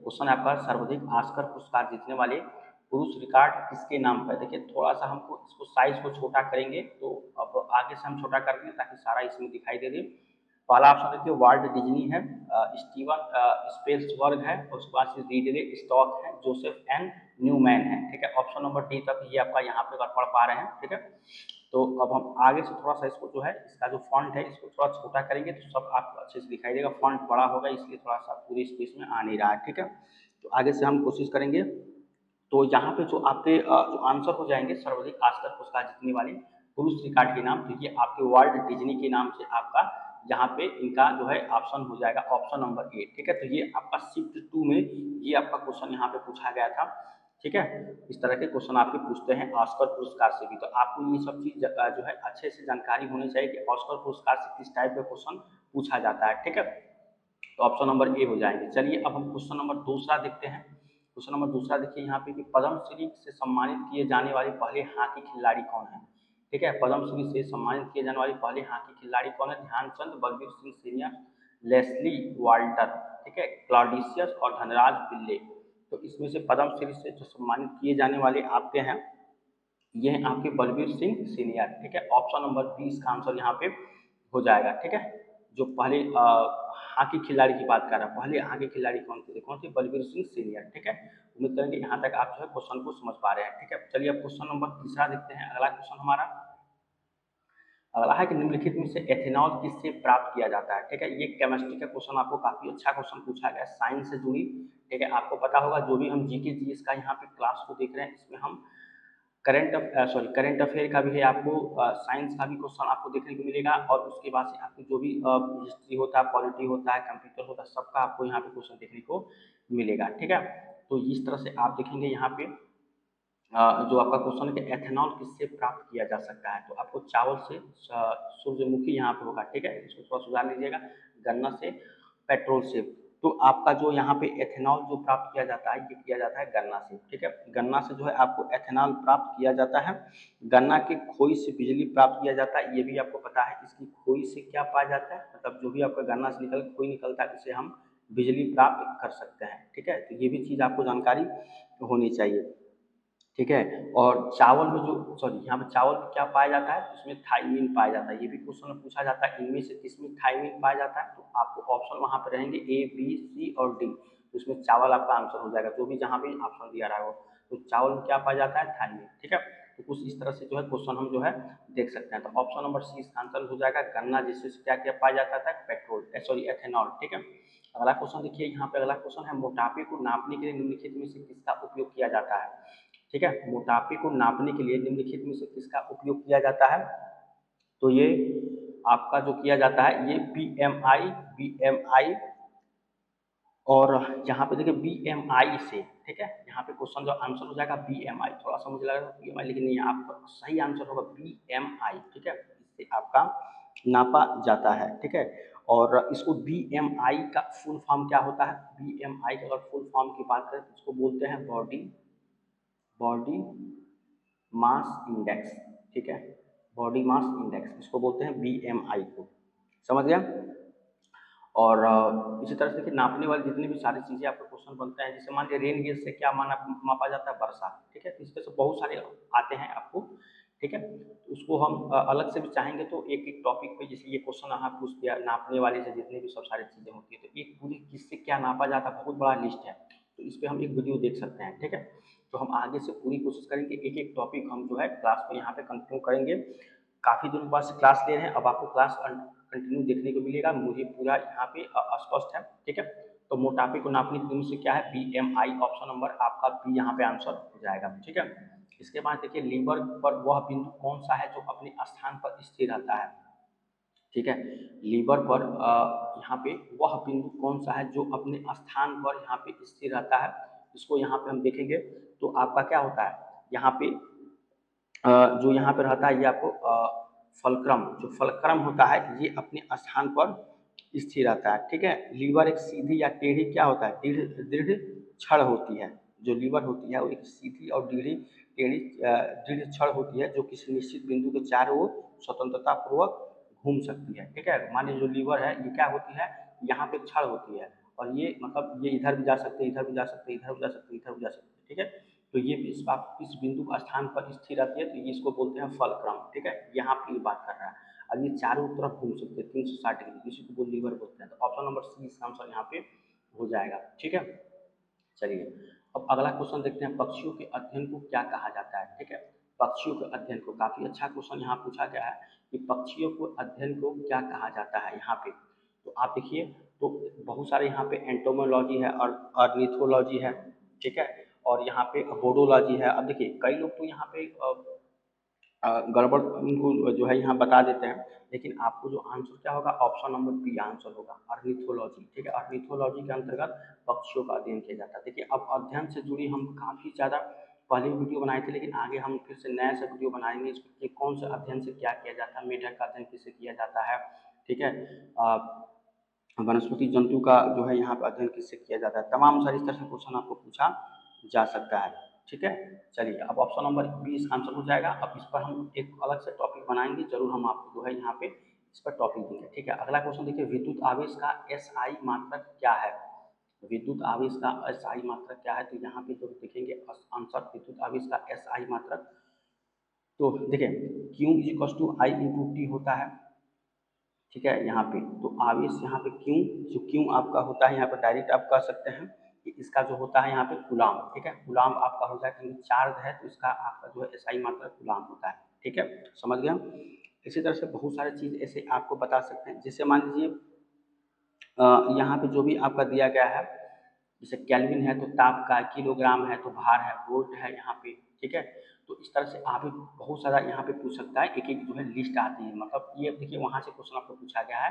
Question आपका सर्वाधिक Oscar पुरस्कार जीतने वाले पुरुष रिकॉर्ड किसके नाम पर। देखिए थोड़ा सा हमको इसको साइज को छोटा करेंगे, तो अब आगे से हम छोटा कर देंगे ताकि सारा इसमें दिखाई दे दे। पहला ऑप्शन देखिए वाल्ट डिज्नी है, स्टीवन स्पिलबर्ग है, उसके बाद से रिडले स्कॉट है, जोसेफ एन न्यूमैन है। ठीक है, ऑप्शन नंबर डी तक ये आपका यहाँ पे अगर पढ़ पा रहे हैं। ठीक है, तो अब हम आगे से थोड़ा सा इसको जो है इसका जो फॉन्ट है इसको थोड़ा छोटा करेंगे तो सब आपको अच्छे से दिखाई देगा। फॉन्ट बड़ा होगा इसलिए थोड़ा सा पूरी स्पेस में आ नहीं रहा है। ठीक है, तो आगे से हम कोशिश करेंगे। तो यहाँ पे जो आपके जो आंसर हो जाएंगे सर्वाधिक ऑस्कर पुरस्कार जीतने वाले पुरुष रिकॉर्ड के नाम, तो ये आपके वाल्ट डिज्नी के नाम से आपका यहाँ पे इनका जो है ऑप्शन हो जाएगा ऑप्शन नंबर ए। ठीक है, तो ये आपका शिफ्ट 2 में ये आपका क्वेश्चन यहाँ पे पूछा गया था। ठीक है, इस तरह के क्वेश्चन आपके पूछते हैं ऑस्कर पुरस्कार से भी, तो आपको ये सब चीज जो है अच्छे से जानकारी होनी चाहिए कि ऑस्कर पुरस्कार से किस टाइप का क्वेश्चन पूछा जाता है। ठीक है, तो ऑप्शन नंबर ए हो जाएंगे। चलिए अब हम क्वेश्चन नंबर दूसरा देखते हैं। क्वेश्चन नंबर दूसरा देखिए यहाँ पे कि पद्मश्री से सम्मानित किए जाने वाले पहले हॉकी खिलाड़ी कौन है। ठीक है, पद्मश्री से सम्मानित किए जाने वाले पहले हॉकी खिलाड़ी कौन है। ध्यानचंद, बलबीर सिंह सीनियर, लेस्ली वाल्टर, ठीक है, क्लॉडियस और धनराज पिल्ले। तो इसमें से पद्मश्री से जो सम्मानित किए जाने वाले आपके हैं ये हैं आपके बलबीर सिंह सीनियर। ठीक है, ऑप्शन नंबर बी इसका आंसर यहाँ पे हो जाएगा। ठीक है, जो पहले हॉकी खिलाड़ी की बात कर रहा है, पहले हॉकी खिलाड़ी कौन थे, बलबीर सिंह सीनियर। ठीक है, उम्मीद करेंगे यहाँ तक आप जो है क्वेश्चन को समझ पा रहे हैं। ठीक है, चलिए अब क्वेश्चन नंबर तीसरा देखते हैं। अगला क्वेश्चन हमारा अगला है कि निम्नलिखित में से एथेनॉल किससे प्राप्त किया जाता है। ठीक है, ये केमिस्ट्री का क्वेश्चन आपको काफी अच्छा क्वेश्चन पूछा गया, साइंस से जुड़ी। ठीक है, आपको पता होगा जो भी हम जीके जीएस का यहाँ पे क्लास को देख रहे हैं इसमें हम करंट अफेयर का भी है, आपको साइंस का भी क्वेश्चन आपको देखने को मिलेगा, और उसके बाद से आपको जो भी हिस्ट्री होता है, पॉलिटी होता है, कंप्यूटर होता है, सबका आपको यहाँ पे क्वेश्चन देखने को मिलेगा। ठीक है, तो इस तरह से आप देखेंगे यहाँ पे जो आपका क्वेश्चन है कि एथेनॉल किससे प्राप्त किया जा सकता है, तो आपको चावल से, सूरजमुखी यहाँ पे होगा। ठीक है, इसको थोड़ा सुधार लीजिएगा, गन्ना से, पेट्रोल से। तो आपका जो यहाँ पे एथेनॉल जो प्राप्त किया जाता है ये किया जाता है गन्ना से। ठीक है, गन्ना से जो है आपको एथेनॉल प्राप्त किया जाता है। गन्ना की खोई से बिजली प्राप्त किया जाता है, ये भी आपको पता है। इसकी खोई से क्या पाया जाता है, मतलब जो भी आपका गन्ना से खोई निकलता है उसे हम बिजली प्राप्त कर सकते हैं। ठीक है, तो ये भी चीज़ आपको जानकारी होनी चाहिए। ठीक है, और चावल में जो यहाँ पे चावल में क्या पाया जाता है, इसमें थाइमिन पाया जाता है। ये भी क्वेश्चन में पूछा जाता है इनमें से किसमें थाइमिन पाया जाता है, तो आपको ऑप्शन वहाँ पे रहेंगे ए बी सी और डी, तो इसमें चावल आपका आंसर हो जाएगा, जो भी जहाँ भी ऑप्शन दिया रहा है वो। तो चावल में क्या पाया जाता है, थाइमिन। ठीक है, तो कुछ इस तरह से जो है क्वेश्चन हम जो है देख सकते हैं। तो ऑप्शन नंबर सी इसका आंसर हो जाएगा गन्ना, जिससे क्या क्या पाया जाता था, पेट्रोल, सॉरी एथेनॉल। ठीक है, अगला क्वेश्चन देखिए यहाँ पे, अगला क्वेश्चन है मोटापे को नापने के लिए निम्नलिखित में से किसका उपयोग किया जाता है। ठीक है, मोटापे को नापने के लिए निम्नलिखित में से किसका उपयोग किया जाता है, तो ये आपका जो किया जाता है ये बीएमआई और यहाँ पे देखिए बीएमआई से। ठीक है, यहाँ पे क्वेश्चन जो आंसर हो जाएगा बीएमआई, थोड़ा सा मुझे लगा बीएमआई लेकिन नहीं, आपका सही आंसर होगा बीएमआई। ठीक है, इससे आपका नापा जाता है। ठीक है, और इसको बीएमआई का फुल फॉर्म क्या होता है, बीएमआई का अगर फुल फॉर्म की बात करें तो इसको बोलते हैं बॉडी मास इंडेक्स। ठीक है, बॉडी मास इंडेक्स इसको बोलते हैं बीएमआई को, समझ गया। और इसी तरह से देखिए नापने वाली जितनी भी सारी चीज़ें आपके क्वेश्चन बनते हैं, जैसे मान लीजिए रेन गेज से क्या मापा जाता है, वर्षा। ठीक है, तो इस तरह से बहुत सारे आते हैं आपको। ठीक है, तो उसको हम अलग से भी चाहेंगे तो एक एक टॉपिक पे, जैसे ये क्वेश्चन यहाँ पूछ दिया नापने वाले से जितनी भी सब सारी चीज़ें होती है, तो एक पूरी किससे क्या नापा जाता है बहुत बड़ा लिस्ट है, तो इस पर हम एक वीडियो देख सकते हैं। ठीक है, तो हम आगे से पूरी कोशिश करेंगे, एक एक टॉपिक हम जो है क्लास को यहाँ पे कंटिन्यू करेंगे। काफ़ी दिनों बाद से क्लास ले रहे हैं, अब आपको क्लास कंटिन्यू देखने को मिलेगा, मुझे पूरा यहाँ पे स्पष्ट है। ठीक है, तो मोटापे को नापने की यूनिट से क्या है, बीएमआई, ऑप्शन नंबर आपका बी यहाँ पे आंसर हो जाएगा। ठीक है, इसके बाद देखिए लीवर पर वह बिंदु कौन सा है जो अपने स्थान पर स्थिर रहता है। ठीक है, लीवर पर यहाँ पे वह बिंदु कौन सा है जो अपने स्थान पर यहाँ पे स्थिर रहता है, इसको यहाँ पे हम देखेंगे तो आपका क्या होता है, यहाँ पे जो यहाँ पे रहता है ये आपको फलक्रम, जो फलक्रम होता है ये अपने स्थान पर स्थिर रहता है। ठीक है, लीवर एक सीधी या टेढ़ी क्या होता है, दृढ़ छड़ होती है। जो लीवर होती है वो एक सीधी और दृढ़ छड़ होती है जो किसी निश्चित बिंदु के चारों ओर स्वतंत्रता पूर्वक घूम सकती है। ठीक है, मान लीजिए जो लीवर है ये क्या होती है, यहाँ पे छड़ होती है और ये मतलब ये इधर भी जा सकते हैं, इधर भी जा सकते हैं, इधर भी जा सकते हैं, इधर भी जा सकते हैं, ठीक है। तो ये इस बिंदु का स्थान पर स्थिर रहती है, तो ये इसको बोलते हैं फलक्रम, ठीक है। यहाँ पे ये बात कर रहा है। अब ये चारों तरफ घूम सकते हैं 360 डिग्री, इसी को लीवर बोलते हैं। तो ऑप्शन नंबर सी इसका आंसर यहाँ पे हो जाएगा, ठीक है। चलिए अब अगला क्वेश्चन देखते हैं, पक्षियों के अध्ययन को क्या कहा जाता है, ठीक है। पक्षियों के अध्ययन को, काफी अच्छा क्वेश्चन यहाँ पूछा गया है कि पक्षियों को अध्ययन को क्या कहा जाता है यहाँ पे। तो आप देखिए, तो बहुत सारे यहाँ पे एंटोमोलॉजी है और ऑर्निथोलॉजी है, ठीक है, और यहाँ पे बोडोलॉजी है। अब देखिए कई लोग तो यहाँ पे गड़बड़ उनको जो है यहाँ बता देते हैं, लेकिन आपको जो आंसर क्या होगा, ऑप्शन नंबर बी आंसर होगा, ऑर्निथोलॉजी, ठीक है। ऑर्निथोलॉजी के अंतर्गत पक्षियों का अध्ययन किया जाता है। देखिए अब अध्ययन से जुड़ी हम काफ़ी ज़्यादा पहले भी वीडियो बनाए थे, लेकिन आगे हम फिर से नया से वीडियो बनाएंगे कि कौन से अध्ययन से क्या किया जाता है, मेढक का अध्ययन किससे किया जाता है, ठीक है। वनस्पति जंतु का जो है यहाँ पर अध्ययन किससे किया जाता है, तमाम सारी इस तरह से क्वेश्चन आपको पूछा जा सकता है, ठीक है। चलिए अब ऑप्शन नंबर बी इसका आंसर हो जाएगा। अब इस पर हम एक अलग से टॉपिक बनाएंगे, जरूर हम आपको जो है यहाँ पे इस पर टॉपिक देंगे, ठीक है। अगला क्वेश्चन देखिए, विद्युत आवेश का एसआई मात्रक क्या है। विद्युत आवेश का एसआई मात्रक क्या है, तो यहाँ पे जो देखेंगे आंसर विद्युत आवेश का एसआई मात्रक, तो देखिए Q is to I into T होता है, ठीक है। यहाँ पे तो आवेश यहाँ पे क्यों, जो क्यों आपका होता है यहाँ पर डायरेक्ट आप कह सकते हैं कि इसका जो होता है यहाँ पे कूलाम, ठीक है। कूलाम आपका हो जाएगा क्योंकि चार्ज है, तो इसका आपका जो है एसआई मात्रा कूलाम होता है, ठीक है, समझ गया। इसी तरह से बहुत सारे चीज़ ऐसे आपको बता सकते हैं, जैसे मान लीजिए यहाँ पे जो भी आपका दिया गया है, जैसे केल्विन है तो ताप का, किलोग्राम है तो भार है, वोल्ट है यहाँ पे, ठीक है। तो इस तरह से आप बहुत सारा यहाँ पे पूछ सकता है, एक एक जो है लिस्ट आती है, मतलब ये देखिए वहाँ से क्वेश्चन आपको पूछा गया है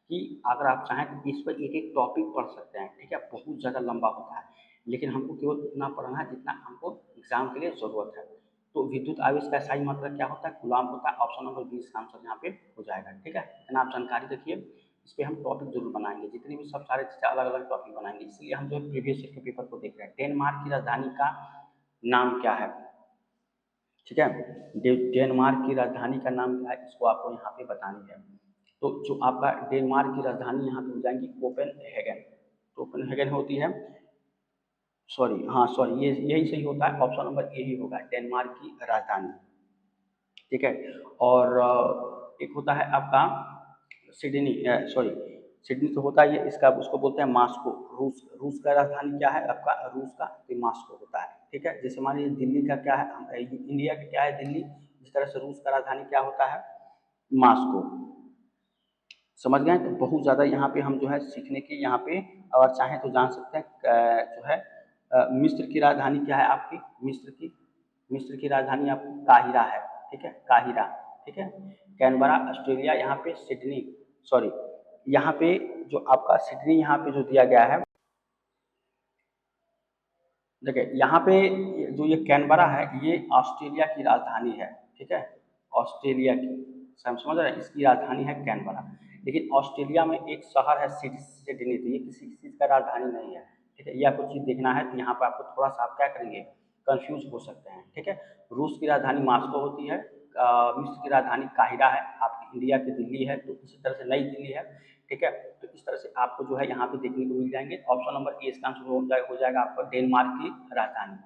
कि अगर आप चाहें तो इस पर एक एक टॉपिक पढ़ सकते हैं, ठीक है। बहुत ज़्यादा लंबा होता है, लेकिन हमको केवल उतना पढ़ना है जितना हमको एग्जाम के लिए ज़रूरत है। तो विद्युत आवेश का एसआई मात्रा क्या होता है, कूलाम होता है। ऑप्शन नंबर बी इसका आंसर यहाँ पे हो जाएगा, ठीक है। इतना आप जानकारी रखिए, इस पर हम टॉपिक जरूर बनाएंगे, जितनी भी सब सारे चीज़ें अलग अलग टॉपिक बनाएंगे। इसलिए हम जो है प्रीवियस ईयर के पेपर को देख रहे हैं। डेनमार्क की राजधानी का नाम क्या है, ठीक है। डेनमार्क की राजधानी का नाम क्या है, इसको आपको यहाँ पे बतानी है। तो जो आपका डेनमार्क की राजधानी यहाँ पे हो जाएंगी कोपेनहेगन, कोपेनहेगन होती है, सॉरी हाँ सॉरी ये यही सही होता है, ऑप्शन नंबर ए ही होगा, डेनमार्क की राजधानी, ठीक है। और एक होता है आपका सिडनी, सॉरी सिडनी तो होता है ये, इसका उसको बोलते हैं मास्को, रूस, रूस का राजधानी क्या है आपका, रूस का तो मास्को होता है, ठीक है। जैसे मान लीजिए दिल्ली का क्या है, इंडिया का क्या है दिल्ली, जिस तरह से रूस का राजधानी क्या होता है, मास्को, समझ गए। तो बहुत ज़्यादा यहाँ पे हम जो है सीखने के यहाँ पे, और चाहें तो जान सकते हैं जो है मिस्र की राजधानी क्या है आपकी, मिस्र की राजधानी आपकी काहिरा है, ठीक है, काहिरा, ठीक है। कैनबरा ऑस्ट्रेलिया, यहाँ पे सिडनी, सॉरी यहाँ पे जो आपका सिडनी यहाँ पे जो दिया गया है, देखिए यहाँ पे जो ये कैनबरा है ये ऑस्ट्रेलिया की राजधानी है, ठीक है, ऑस्ट्रेलिया की, समझ रहे हैं, इसकी राजधानी है कैनबरा। लेकिन ऑस्ट्रेलिया में एक शहर है सिडनी, तो ये किसी चीज़ का राजधानी नहीं है, ठीक है। ये आपको चीज़ देखना है, तो यहाँ पर आपको थोड़ा सा आप क्या करेंगे, कंफ्यूज हो सकते हैं, ठीक है। रूस की राजधानी मास्को होती है, मिस्र की राजधानी काहिरा है, आपकी इंडिया की दिल्ली है, तो इसी तरह से नई दिल्ली है, ठीक है। तो इस तरह से आपको जो है यहाँ पे देखने को मिल जाएंगे। ऑप्शन नंबर ए इसका आंसर हो जाएगा आपका डेनमार्क की राजधानी,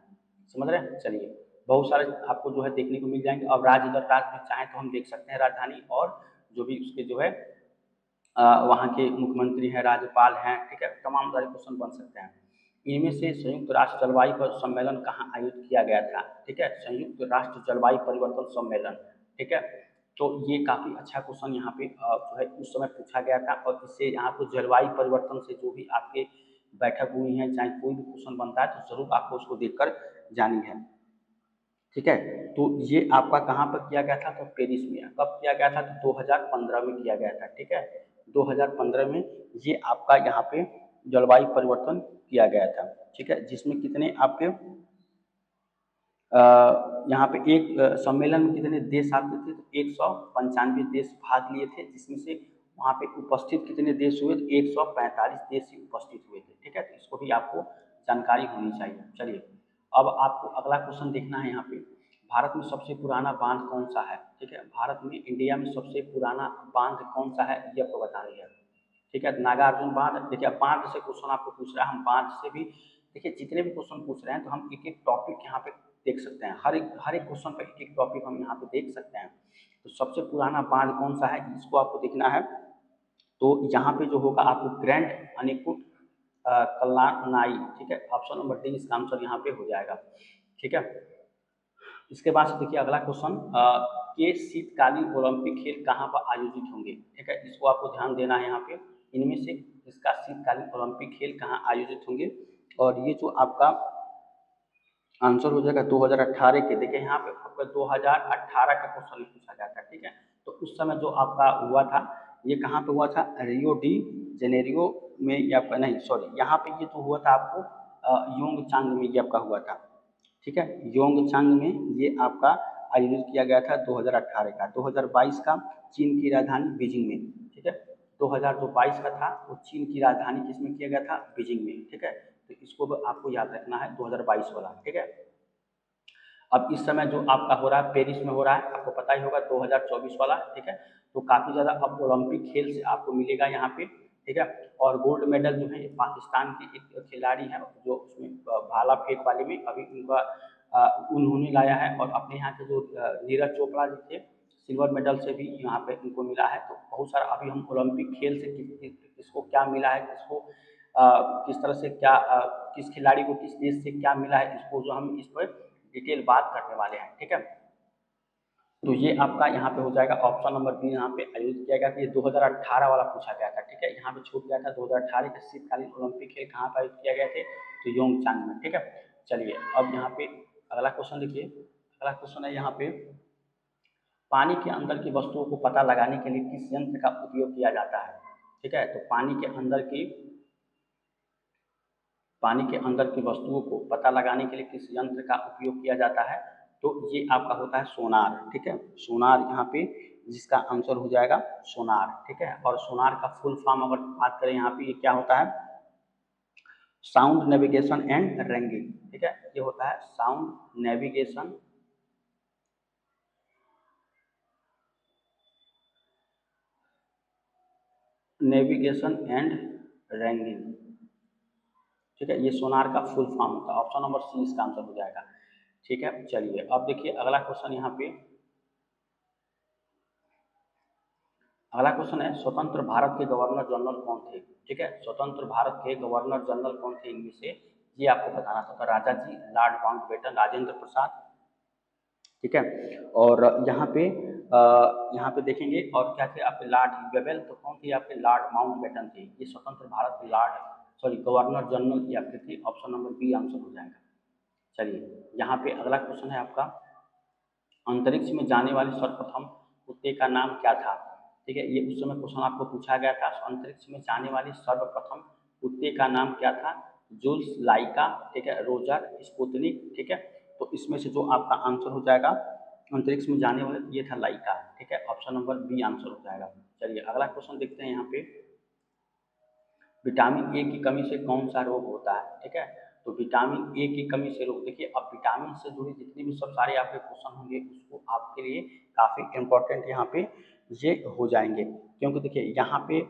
समझ रहे हैं। चलिए बहुत सारे आपको जो है देखने को मिल जाएंगे, और राज्य अगर राज्य भी चाहें तो हम देख सकते हैं राजधानी, और जो भी उसके जो है वहाँ के मुख्यमंत्री हैं, राज्यपाल हैं, ठीक है, तमाम सारे क्वेश्चन बन सकते हैं। इनमें से संयुक्त राष्ट्र जलवायु पर सम्मेलन कहाँ आयोजित किया गया था, ठीक है, संयुक्त राष्ट्र जलवायु परिवर्तन सम्मेलन, ठीक है। तो ये काफ़ी अच्छा क्वेश्चन यहाँ पे जो है उस समय पूछा गया था, और इससे यहाँ पे जलवायु परिवर्तन से जो भी आपके बैठक हुई है, चाहे कोई भी क्वेश्चन बनता है तो जरूर आपको उसको देखकर जानी है, ठीक है। तो ये आपका कहाँ पर किया गया था, तो पेरिस में। कब किया गया था, तो 2015 में किया गया था, ठीक है, 2015 में ये आपका यहाँ पे जलवायु परिवर्तन किया गया था, ठीक है। जिसमें कितने आपके यहाँ पे एक सम्मेलन में कितने देश आते थे, तो 195 देश भाग लिए थे, जिसमें से वहाँ पे उपस्थित कितने देश हुए, तो 145 देश ही उपस्थित हुए थे, ठीक है। तो इसको भी आपको जानकारी होनी चाहिए। चलिए अब आपको अगला क्वेश्चन देखना है, यहाँ पे भारत में सबसे पुराना बांध कौन सा है, ठीक है, भारत में इंडिया में सबसे पुराना बांध कौन सा है ये आपको बतानी है, ठीक है। नागार्जुन बांध, देखिए बांध से क्वेश्चन आपको पूछ रहा है, हम बांध से भी देखिए जितने भी क्वेश्चन पूछ रहे हैं तो हम एक एक टॉपिक यहाँ पे देख सकते हैं, हर एक क्वेश्चन पर एक एक टॉपिक हम यहाँ पे देख सकते हैं। तो सबसे पुराना बांध कौन सा है इसको आपको देखना है। तो यहाँ पे जो होगा आपको ग्रैंड अनिकुट कल्लानाई, ठीक है, ऑप्शन नंबर डी इसका आंसर यहाँ पे हो जाएगा, ठीक है। इसके बाद से देखिए अगला क्वेश्चन के शीतकालीन ओलंपिक खेल कहाँ पर आयोजित होंगे, ठीक है, इसको आपको ध्यान देना है यहाँ पे। इनमें से इसका शीतकालीन ओलंपिक खेल कहाँ आयोजित होंगे, और ये जो आपका आंसर हो जाएगा 2018 के। देखिए यहाँ पे आपका 2018 का क्वेश्चन पूछा जाता है, ठीक है। तो उस समय जो आपका हुआ था ये कहाँ पे हुआ था, रियो डी जेनेरियो में, ये आपका नहीं सॉरी, यहाँ पे ये जो हुआ था आपको योंगचांग में ये आपका हुआ था, ठीक है। योंगचांग में ये आपका आयोजित किया गया था 2018 का। 2022 का चीन की राजधानी बीजिंग में, ठीक है। 2022 का था वो चीन की राजधानी किसमें किया गया था, बीजिंग में, ठीक है। तो इसको आपको याद रखना है 2022 वाला, ठीक है। अब इस समय जो आपका हो रहा है पेरिस में हो रहा है, आपको पता ही होगा 2024 वाला, ठीक है। तो काफ़ी ज़्यादा अब ओलंपिक खेल से आपको मिलेगा यहाँ पे, ठीक है। और गोल्ड मेडल जो है पाकिस्तान के एक खिलाड़ी हैं जो उसमें भाला फेंक वाले में अभी उनका उन्होंने लाया है, और अपने यहाँ के जो नीरज चोपड़ा जी थे सिल्वर मेडल से भी यहाँ पे उनको मिला है। तो बहुत सारा अभी हम ओलंपिक खेल से किसको क्या मिला है, किसको किस तरह से क्या किस खिलाड़ी को किस देश से क्या मिला है, इसको जो हम इस पर डिटेल बात करने वाले हैं, ठीक है। तो ये आपका यहाँ पे हो जाएगा ऑप्शन नंबर बी, यहाँ पे आयोजित किया गया था। ये 2018 वाला पूछा गया था, ठीक है। यहाँ पे छूट गया था 2018 के शीतकालीन ओलंपिक खेल कहाँ पर आयोजित किया गए थे, तो योंगचांग में, ठीक है। चलिए अब यहाँ पे अगला क्वेश्चन देखिए। अगला क्वेश्चन है यहाँ पे, पानी के अंदर की वस्तुओं को पता लगाने के लिए किस यंत्र का उपयोग किया जाता है, ठीक है। तो पानी के अंदर की वस्तुओं को पता लगाने के लिए किस यंत्र का उपयोग किया जाता है, तो ये आपका होता है सोनार, ठीक है। सोनार यहाँ पे जिसका आंसर हो जाएगा सोनार, ठीक है। और सोनार का फुल फॉर्म अगर बात करें यहाँ पे ये क्या होता है, साउंड नेविगेशन एंड रैंगिंग, ठीक है। ये होता है साउंड नेविगेशन एंड रैंगिंग, ठीक है। ये सोनार का फुल फॉर्म होता है, ऑप्शन नंबर सी इसका आंसर हो जाएगा, ठीक है। चलिए अब देखिए अगला क्वेश्चन यहाँ पे। अगला क्वेश्चन है स्वतंत्र भारत के गवर्नर जनरल कौन थे, ठीक है। स्वतंत्र भारत के गवर्नर जनरल कौन थे इनमें से, ये आपको बताना था। तो राजा जी, लॉर्ड माउंटबेटन, राजेंद्र प्रसाद, ठीक है। और यहाँ पे देखेंगे और क्या थे आपके लॉर्ड वेबल, तो कौन थे आपके लॉर्ड माउंटबेटन थे। ये स्वतंत्र भारत के गवर्नर जनरल ये आपके थे, ऑप्शन नंबर बी आंसर हो जाएगा। चलिए यहाँ पे अगला क्वेश्चन है आपका, अंतरिक्ष में जाने वाले सर्वप्रथम कुत्ते का नाम क्या था, ठीक है। ये उस समय क्वेश्चन आपको पूछा गया था, अंतरिक्ष में जाने वाले सर्वप्रथम कुत्ते का नाम क्या था, जूल्स, लाइका, ठीक है, रोजर, स्पुतनिक, ठीक है। तो इसमें से जो आपका आंसर हो जाएगा अंतरिक्ष में जाने वाले ये था लाइका, ठीक है, ऑप्शन नंबर बी आंसर हो जाएगा। चलिए अगला क्वेश्चन देखते हैं यहाँ पे, विटामिन ए की कमी से कौन सा रोग होता है, ठीक है। तो विटामिन ए की कमी से रोग, देखिए अब विटामिन से जुड़े जितने भी सब सारे आपके क्वेश्चन होंगे उसको आपके लिए काफ़ी इंपॉर्टेंट यहाँ पे ये हो जाएंगे, क्योंकि देखिए यहाँ पे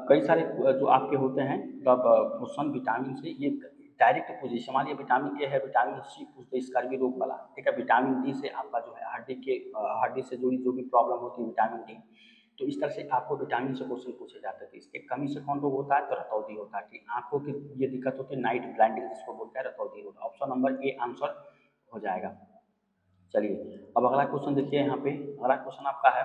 कई सारे जो आपके होते हैं मतलब क्वेश्चन विटामिन से ये डायरेक्ट पोजीशन, मान लीजिए विटामिन ए है, विटामिन सी पूछते हैं स्कर्वी रोग वाला, ठीक है। विटामिन डी से आपका जो है हड्डी से जुड़ी जो भी प्रॉब्लम होती है विटामिन डी, तो इस तरह से आपको विटामिन से क्वेश्चन पूछे जाते थे। इसके कमी से कौन रोग होता है, तो रतौंधी होता है, ठीक। आंखों की ये दिक्कत होती है नाइट ब्लाइंडिंग जिसको बोलते हैं, रतौंधी रोग, ऑप्शन नंबर ए आंसर हो जाएगा। चलिए अब अगला क्वेश्चन देखिए यहाँ पे। अगला क्वेश्चन आपका है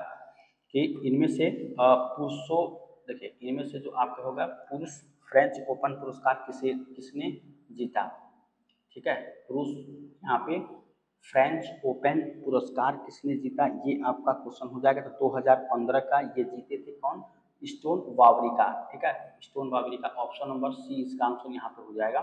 कि इनमें से पुरुषों, देखिए इनमें से जो आपका होगा पुरुष फ्रेंच ओपन पुरस्कार किसने जीता, ठीक है। पुरुष यहाँ पे फ्रेंच ओपन पुरस्कार किसने जीता, ये आपका क्वेश्चन हो जाएगा। तो 2015 का ये जीते थे कौन, स्टोन वावरिका, ठीक है, स्टोन वावरिका, ऑप्शन नंबर सी इसका आंसर यहाँ पे हो जाएगा।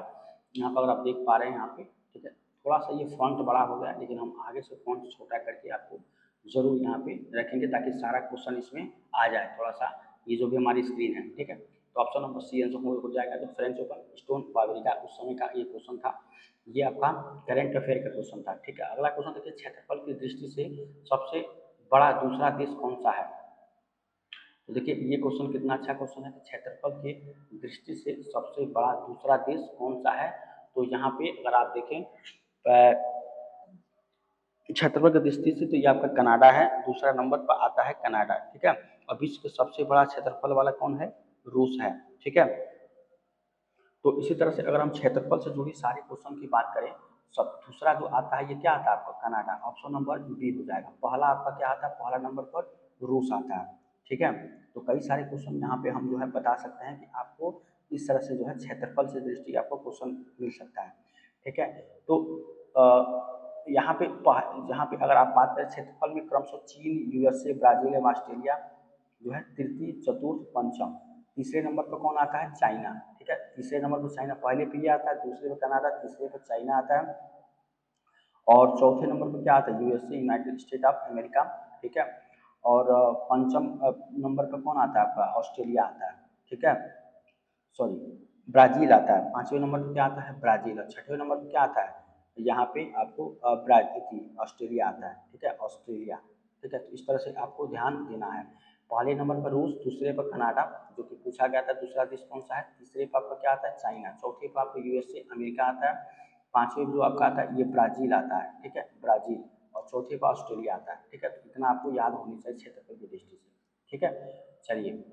यहाँ पर अगर आप देख पा रहे हैं यहाँ पे, ठीक है, थोड़ा सा ये फॉन्ट बड़ा हो गया है, लेकिन हम आगे से फॉन्ट छोटा करके आपको जरूर यहाँ पे रखेंगे ताकि सारा क्वेश्चन इसमें आ जाए थोड़ा सा, ये जो भी हमारी स्क्रीन है, ठीक है। तो ऑप्शन नंबर सी आंसर हो जाएगा। तो फ्रेंच ओपन स्टोन वावरिका उस समय का ये क्वेश्चन था। ये आपका करंट अफेयर का क्वेश्चन था। ठीक है, अगला क्वेश्चन देखिए, क्षेत्रफल की दृष्टि से सबसे बड़ा दूसरा देश कौन सा है। तो देखिए ये क्वेश्चन कितना अच्छा क्वेश्चन है कि क्षेत्रफल की दृष्टि से सबसे बड़ा दूसरा देश कौन सा है। तो यहाँ पे अगर आप देखें क्षेत्रफल की दृष्टि से तो ये आपका कनाडा है, दूसरा नंबर पर आता है कनाडा। ठीक है, और विश्व का सबसे बड़ा क्षेत्रफल वाला कौन है, रूस है। ठीक है, तो इसी तरह से अगर हम क्षेत्रफल से जुड़ी सारे क्वेश्चन की बात करें, सब दूसरा जो आता है ये क्या आता है आपका, कनाडा। ऑप्शन नंबर बी हो जाएगा। पहला आपका क्या आता है, पहला नंबर पर रूस आता है। ठीक है, तो कई सारे क्वेश्चन यहाँ पे हम जो है बता सकते हैं कि आपको इस तरह से जो है क्षेत्रफल से दृष्टि आपको क्वेश्चन मिल सकता है। ठीक है, तो यहाँ पे अगर आप बात करें क्षेत्रफल में क्रमशः चीन, यूएसए, ब्राजील एवं ऑस्ट्रेलिया जो है तृतीय, चतुर्थ, पंचम। तीसरे नंबर पर कौन आता है, चाइना। ठीक है, तीसरे नंबर पर चाइना, पहले पे ये आता है, दूसरे पे कनाडा, तीसरे पे चाइना आता है, और चौथे नंबर पर क्या आता है, USA, United state of America. ठीक है, और पंचम नंबर पर कौन आता है आपका, ऑस्ट्रेलिया आता है। ठीक है, सॉरी, ब्राजील आता है। पांचवें नंबर पर क्या आता है, ब्राजील। और छठवें नंबर पर क्या आता है, यहाँ पे आपको ब्राजील, ऑस्ट्रेलिया आता है। ठीक है, ऑस्ट्रेलिया। ठीक है, तो इस तरह से आपको ध्यान देना है। पहले नंबर पर रूस, दूसरे पर कनाडा जो कि पूछा गया था दूसरा देश कौन सा है, तीसरे पर आपका क्या आता है, चाइना, चौथे पर आपका यूएसए अमेरिका आता है, पांचवें जो आपका आता है ये ब्राजील आता है। ठीक है, ब्राजील, और चौथे पर ऑस्ट्रेलिया आता है। ठीक है, तो इतना आपको याद होनी चाहिए क्षेत्रफल की दृष्टि से। ठीक है, चलिए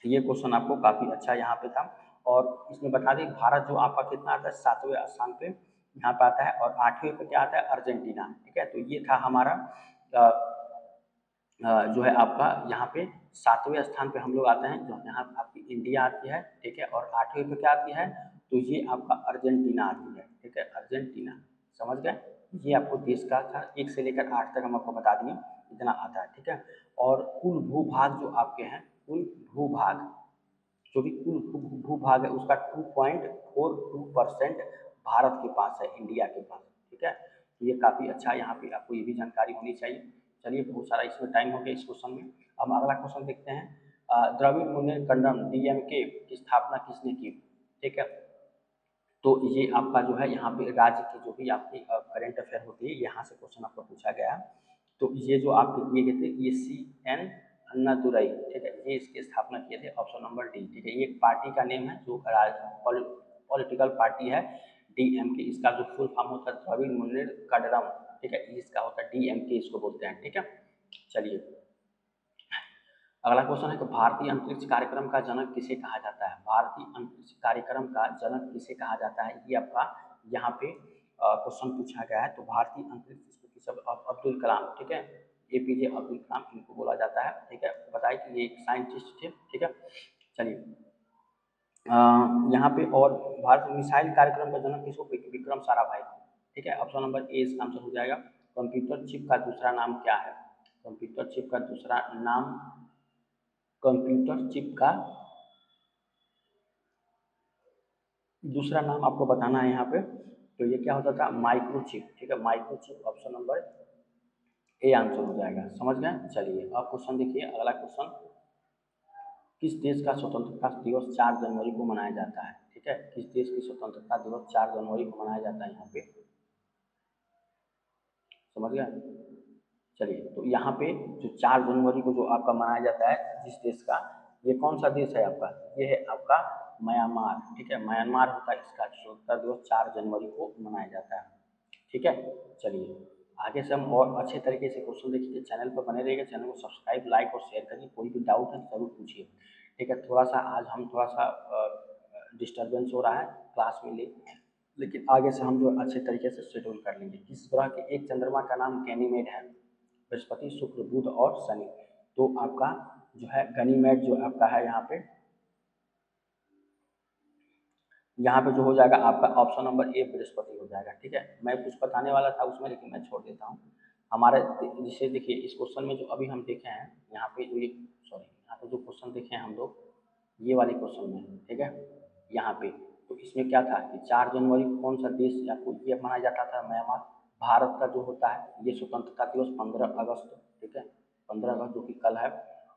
ये क्वेश्चन आपको काफ़ी अच्छा यहाँ पे था। और इसमें बता दें भारत जो आपका कितना आता है, 7वें स्थान पे यहाँ पे आता है, और 8वें पे क्या आता है, अर्जेंटीना। ठीक है, तो ये था हमारा जो है आपका यहाँ पे 7वें स्थान पे हम लोग आते हैं, जो यहाँ आपकी इंडिया आती है। ठीक है, और 8वें पे क्या आती है, तो ये आपका अर्जेंटीना आती है। ठीक है, अर्जेंटीना, समझ गए। ये आपको देश का था, 1 से लेकर 8 तक हम आपको बता दिए इतना आता है। ठीक है, और कुल भूभाग जो आपके हैं, कुल भूभाग जो भी कुल भूभाग है उसका 2.42% भारत के पास है, इंडिया के पास। ठीक है, तो ये काफ़ी अच्छा, यहाँ पे आपको ये भी जानकारी होनी चाहिए। चलिए बहुत सारा इसमें टाइम हो गया इस क्वेश्चन में। हम अगला क्वेश्चन देखते हैं। द्रविड़ मुनेत्र कड़म डीएमके की स्थापना किसने की। ठीक है, तो ये आपका जो है यहाँ पे राज्य की जो भी आपकी करंट अफेयर होती है, यहाँ से क्वेश्चन आपको पूछा गया है। तो ये जो आपके दिए गए थे, ये CN अन्नादुरई। ठीक है, ये इसकी स्थापना किए थे, ऑप्शन नंबर डी। ठीक है, ये एक पार्टी का नेम है जो पॉलिटिकल पार्टी है DMK। इसका जो फुल फॉर्म होता है द्रविड़ मुनेत्र कड़म। ठीक है, इसका होता है DMK, इसको बोलते हैं। ठीक है, चलिए अगला क्वेश्चन है कि भारतीय अंतरिक्ष कार्यक्रम का जनक किसे कहा जाता है। भारतीय अंतरिक्ष कार्यक्रम का जनक किसे कहा जाता है, ये आपका यहाँ पे क्वेश्चन पूछा गया है। तो भारतीय अंतरिक्ष अब्दुल कलाम। ठीक है, APJ अब्दुल कलाम इनको बोला जाता है। ठीक है, बताइए कि ये एक साइंटिस्ट थे। ठीक है, चलिए यहाँ पे और भारत मिसाइल कार्यक्रम का जनक किसको, विक्रम साराभाई। ठीक है, ऑप्शन नंबर ए इसका आंसर हो जाएगा। कंप्यूटर चिप का दूसरा नाम क्या है, कंप्यूटर चिप का दूसरा नाम, कंप्यूटर चिप का दूसरा नाम आपको बताना है यहाँ पे। तो ये क्या होता था, माइक्रोचिप। ठीक है, microchip, option number A answer हो जाएगा। समझ गए। चलिए अब क्वेश्चन देखिए, अगला क्वेश्चन, किस देश का स्वतंत्रता दिवस 4 जनवरी को मनाया जाता है। ठीक है, किस देश की स्वतंत्रता दिवस 4 जनवरी को मनाया जाता है यहाँ पे, समझ गए। चलिए तो यहाँ पे जो 4 जनवरी को जो आपका मनाया जाता है जिस देश का, ये कौन सा देश है आपका, ये है आपका म्यांमार। ठीक है, म्यांमार होता है, इसका स्वतंत्रता दिवस 4 जनवरी को मनाया जाता है। ठीक है, चलिए आगे से हम और अच्छे तरीके से क्वेश्चन देखिए, चैनल पर बने रहिएगा, चैनल को सब्सक्राइब, लाइक और शेयर करिए। कोई भी डाउट है जरूर पूछिए। ठीक है, थोड़ा सा आज हम थोड़ा सा डिस्टर्बेंस हो रहा है क्लास में, लेकिन आगे से हम जो अच्छे तरीके से शेड्यूल कर लेंगे। इस ग्रह के एक चंद्रमा का नाम गैनीमेड है, बृहस्पति, शुक्र, बुध और शनि। तो आपका जो है गनीमेड जो आपका है यहाँ पे जो हो जाएगा आपका ऑप्शन नंबर ए बृहस्पति हो जाएगा। ठीक है, मैं कुछ बताने वाला था उसमें लेकिन मैं छोड़ देता हूँ। हमारे जिसे देखिए इस क्वेश्चन में जो अभी हम देखे हैं यहाँ पे जो ये सॉरी यहाँ पे जो क्वेश्चन देखे हैं हम लोग, ये वाले क्वेश्चन में। ठीक है, यहाँ पे तो इसमें क्या था कि 4 जनवरी को कौन सा देश आपको ये मनाया जाता था, म्यांमार। भारत का जो होता है ये स्वतंत्रता दिवस 15 अगस्त। ठीक है, 15 अगस्त जो कि कल है।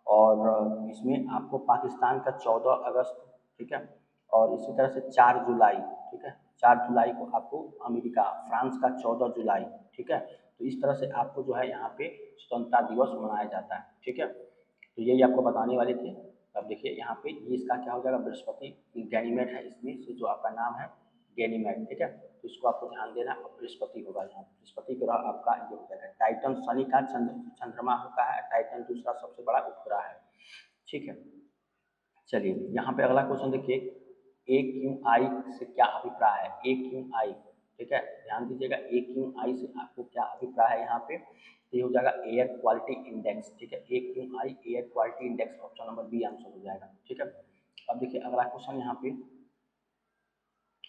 और इसमें आपको पाकिस्तान का 14 अगस्त। ठीक है, और इसी तरह से 4 जुलाई। ठीक है, 4 जुलाई को आपको अमेरिका फ्रांस का 14 जुलाई, ठीक है। तो इस तरह से आपको जो है यहाँ पे स्वतंत्रता दिवस मनाया जाता है, ठीक है। तो यही आपको बताने वाले थे। अब देखिए यहाँ पे ये इसका क्या हो जाएगा, बृहस्पति गैनीमेड है, इसमें से जो आपका नाम है गैनीमेड, ठीक है। तो इसको आपको ध्यान देना है, बृहस्पति होगा यहाँ, बृहस्पति ग्रह आपका ये हो जाएगा। टाइटन शनि का चंद्रमा होता है, टाइटन दूसरा सबसे बड़ा उपग्रह है, ठीक है। चलिए यहाँ पे अगला क्वेश्चन देखिए, ए क्यू आई से क्या अभिप्राय है, ए क्यू आई, ठीक है। ध्यान दीजिएगा, ए क्यू आई से आपको क्या अभिप्राय है यहाँ पे, तो ये हो जाएगा एयर क्वालिटी इंडेक्स, ठीक है। A Q I air quality index, option number B answer हो जाएगा, ठीक है। अब देखिए अगला क्वेश्चन यहाँ पे,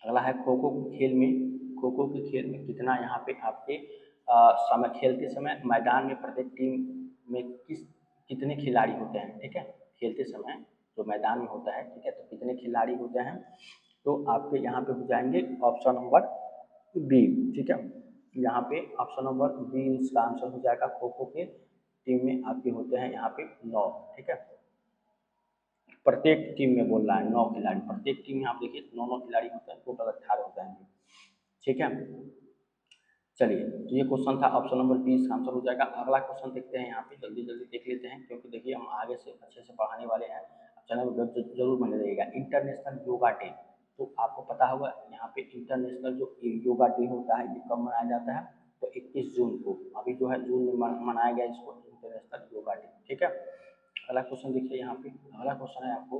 अगला है खो खो खेल में, खो खो के खेल में कितना यहाँ पे आपके समय खेलते समय मैदान में प्रत्येक टीम में कितने खिलाड़ी होते हैं, ठीक है। खेलते समय जो मैदान में होता है, ठीक है, तो कितने खिलाड़ी होते हैं, तो आपके यहाँ पे हो जाएंगे ऑप्शन नंबर बी, ठीक है। यहाँ पे ऑप्शन नंबर बी इसका आंसर हो जाएगा। खो खो के टीम में आपके होते हैं यहाँ पे 9, ठीक है। प्रत्येक टीम में बोल रहा है 9 खिलाड़ी, प्रत्येक टीम में आप देखिए 9 खिलाड़ी होते हैं, टोटल 18 हो जाएंगे, ठीक है। चलिए तो ये क्वेश्चन था, ऑप्शन नंबर 20 का आंसर हो जाएगा। अगला क्वेश्चन देखते हैं यहाँ पे, जल्दी जल्दी देख लेते हैं, क्योंकि देखिए हम आगे से अच्छे से पढ़ाने वाले हैं। चैनल पर जरूर बने रहिएगा। इंटरनेशनल योगा डे, तो आपको पता होगा यहाँ पे इंटरनेशनल जो योगा डे होता है ये कब मनाया जाता है, तो 21 जून को, अभी जो है जून में मनाया गया इसको इंटरनेशनल योगा डे, ठीक है। अगला क्वेश्चन देखिए यहाँ पे, अगला क्वेश्चन है आपको,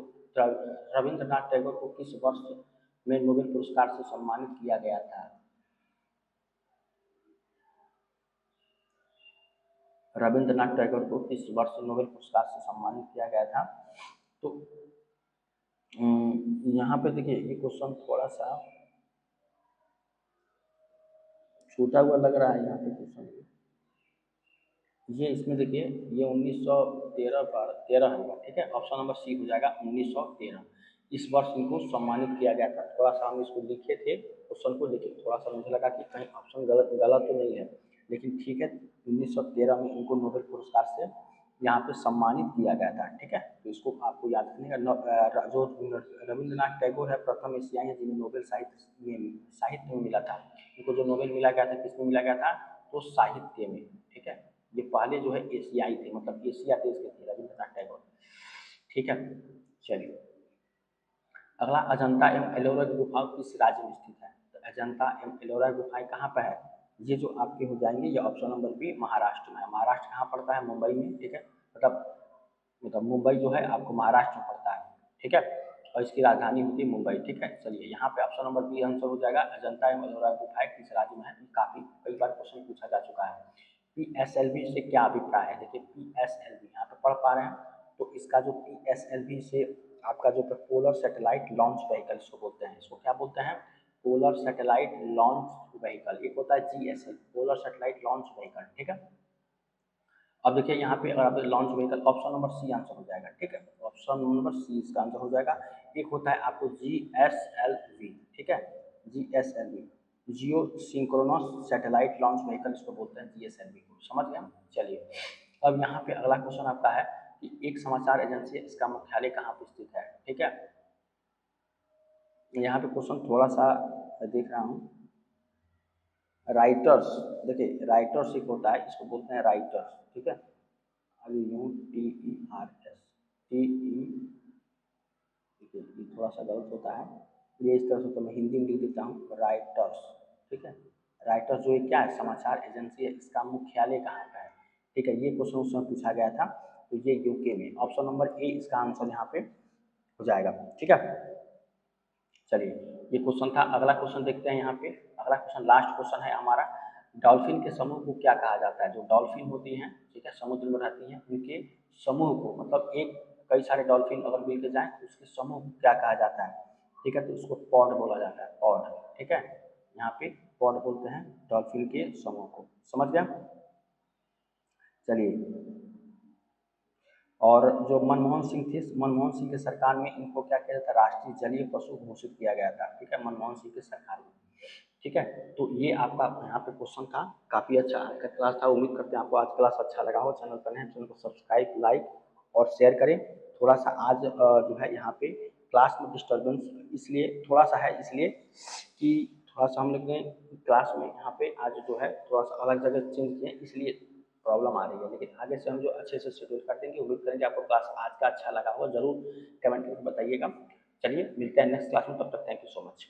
रविंद्रनाथ टैगोर को किस वर्ष में नोबेल पुरस्कार से सम्मानित किया गया था। रविंद्रनाथ टैगोर को किस वर्ष नोबेल पुरस्कार से सम्मानित किया गया था, तो यहाँ पे देखिए ये क्वेश्चन थोड़ा सा छूटा हुआ लग रहा है यहाँ पे क्वेश्चन, ये इसमें देखिए ये 1913 होगा, ठीक है। ऑप्शन नंबर सी हो जाएगा 1913, इस वर्ष इनको सम्मानित किया गया था। थोड़ा सा हम इसको लिखे थे क्वेश्चन को, लेकिन थोड़ा सा मुझे लगा कि कहीं ऑप्शन गलत तो नहीं है, लेकिन ठीक है। 1913 में इनको नोबेल पुरस्कार से यहाँ पे सम्मानित किया गया था, ठीक है। तो इसको आपको याद रखने का। जो रविंद्रनाथ टैगोर है प्रथम एशियाई है जिन्हें नोबेल साहित्य में मिला था। इनको जो नोबेल मिला गया था किसमें मिला गया था, तो साहित्य में, ठीक है। ये पहले जो है एशियाई थे, मतलब एशिया देश के थे रविंद्रनाथ टैगोर, ठीक है। चलिए अगला, अजंता एवं एलोरा की गुफा किस राज्य में स्थित है, तो अजंता एवं एलोरा गुफाएं कहाँ पर है, ये जो आपके हो जाएंगे ये ऑप्शन नंबर बी महाराष्ट्र में है। महाराष्ट्र कहाँ पड़ता है, मुंबई में, ठीक है। मतलब मुंबई जो है आपको महाराष्ट्र में पड़ता है, ठीक है, और इसकी राजधानी होती है मुंबई, ठीक है। चलिए यहाँ पे ऑप्शन नंबर बी आंसर हो जाएगा। अजंता एवं एलोरा गुफाएं किस राज्य में है, काफी कई बार क्वेश्चन पूछा जा चुका है। PSLV से क्या अभिप्राय है, देखिए PSLV यहाँ पे पढ़ पा रहे हैं, तो इसका जो PSLV से आपका जो पोलर सैटेलाइट लॉन्च व्हीकल इसको बोलते हैं, इसको क्या बोलते हैं, पोलर सैटेलाइट लॉन्च व्हीकल। एक होता है GSL, polar satellite launch vehicle, ठीक है। अब देखिए यहाँ पे अगर आप launch vehicle, option number C answer हो जाएगा, ठीक है। ऑप्शन नंबर सी इसका आंसर हो जाएगा। एक होता है आपको GSLV, ठीक है, GSLV, जियो सिंक्रोनस सैटेलाइट लॉन्च व्हीकल इसको बोलते हैं, GSLV को, समझ गए। चलिए अब यहाँ पे अगला क्वेश्चन आपका है कि एक समाचार एजेंसी है, इसका मुख्यालय कहाँ पर स्थित है, ठीक है। यहाँ पे क्वेश्चन थोड़ा सा देख रहा हूँ, राइटर्स, देखिए राइटर्स एक होता है, इसको बोलते हैं राइटर्स, ठीक है। RUTERS, देखिए ये थोड़ा सा गलत होता है, ये इस तरह से, तो मैं हिंदी में लिख देता हूँ राइटर्स, ठीक है। राइटर्स जो है क्या है, समाचार एजेंसी है, इसका मुख्यालय कहाँ पर है, ठीक है। ये क्वेश्चन उस समय पूछा गया था, तो ये यूके में, ऑप्शन नंबर ए इसका आंसर यहाँ पे हो जाएगा, ठीक है। चलिए ये क्वेश्चन था। अगला क्वेश्चन देखते हैं यहाँ पे, अगला क्वेश्चन लास्ट क्वेश्चन है हमारा। डॉल्फिन के समूह को क्या कहा जाता है, जो डॉल्फिन होती हैं, ठीक है, समुद्र में रहती हैं, उनके समूह को, मतलब एक कई सारे डॉल्फिन अगर मिल के जाए तो उसके समूह को क्या कहा जाता है, ठीक है, तो उसको पॉड बोला जाता है, पॉड, ठीक है। यहाँ पे पॉड बोलते हैं डॉल्फिन के समूह को, समझ गया। चलिए और जो मनमोहन सिंह थे, मनमोहन सिंह के सरकार में इनको क्या किया था, राष्ट्रीय जलीय पशु घोषित किया गया था, ठीक है, मनमोहन सिंह के सरकार में, ठीक है। तो ये आपका यहाँ पे क्वेश्चन था, काफ़ी अच्छा आपका क्लास था। उम्मीद करते हैं आपको आज क्लास अच्छा लगा हो। चैनल पर नए हैं, चैनल को सब्सक्राइब, लाइक और शेयर करें। थोड़ा सा आज जो है यहाँ पे क्लास में डिस्टर्बेंस इसलिए थोड़ा सा है, इसलिए कि थोड़ा सा हम लोग ने क्लास में यहाँ पे आज जो है थोड़ा सा अलग जगह चेंज किए, इसलिए प्रॉब्लम आ रही है। लेकिन आगे से हम जो अच्छे से शेड्यूल कर देंगे। उम्मीद करेंगे आपको क्लास आज का अच्छा लगा होगा, जरूर कमेंट करके बताइएगा। चलिए मिलते हैं नेक्स्ट क्लास में, तब तक थैंक यू सो मच।